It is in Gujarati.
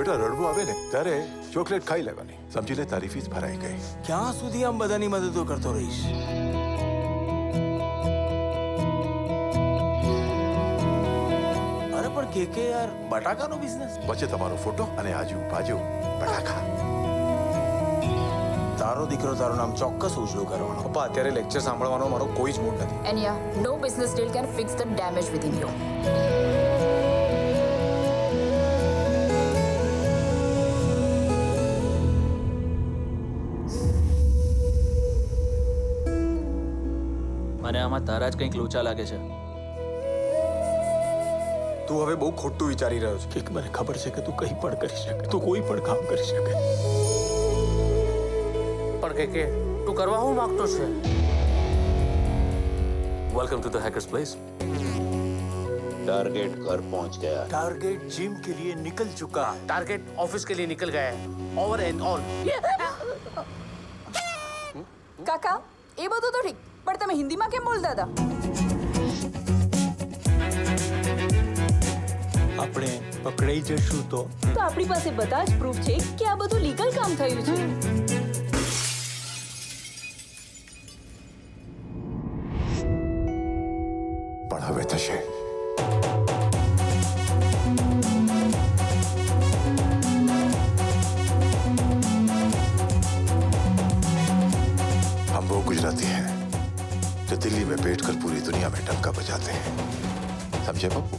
બેટા રડવું આવે ને ત્યારે ચોકલેટ ખાઈ લેવાની. સમજી લે તારી ફીસ ભરાઈ ગઈ. ક્યાં સુધી આમ બધાની મદદો કરતો રહીશ? અરે પણ કે યાર બટાકાનો બિઝનેસ. વચ્ચે તમારો ફોટો અને આજુ બાજુ બટાકા. તારો દીકરો તારું નામ ચોક્કસ ઉજળું કરવાનો. પપ્પા અત્યારે લેક્ચર સાંભળવાનો મારો કોઈ જ મૂડ નથી. And yeah, no business deal can fix the damage within you. મને આમાં તારા જ કંઈક લોચા લાગે છે. તું હવે બહુ ખોટું વિચારી રહ્યો છે. કે મને ખબર છે કે તું કંઈ પણ કરી શકે, તું કોઈ પણ કામ કરી શકે. પણ કે તું કરવા હું માંગતો છે? Welcome to the hackers place. Target घर पहुंच गया. टारगेट जिम के लिए निकल चुका. टारगेट ऑफिस के लिए निकल गया है. Over and all. કાકા, એ બધું તો ઠીક, પણ તમે હિન્દીમાં કેમ બોલતા હતા? આપણે પકડાઈ જશું તો આપણી પાસે બધા જ પ્રૂફ છે કે આ બધું લીગલ કામ થયું છે. પણ હવે થશે. हम वो गुजराती हैं जो दिल्ली में बैठकर पूरी दुनिया में डंका बजाते हैं. समझे बाबू?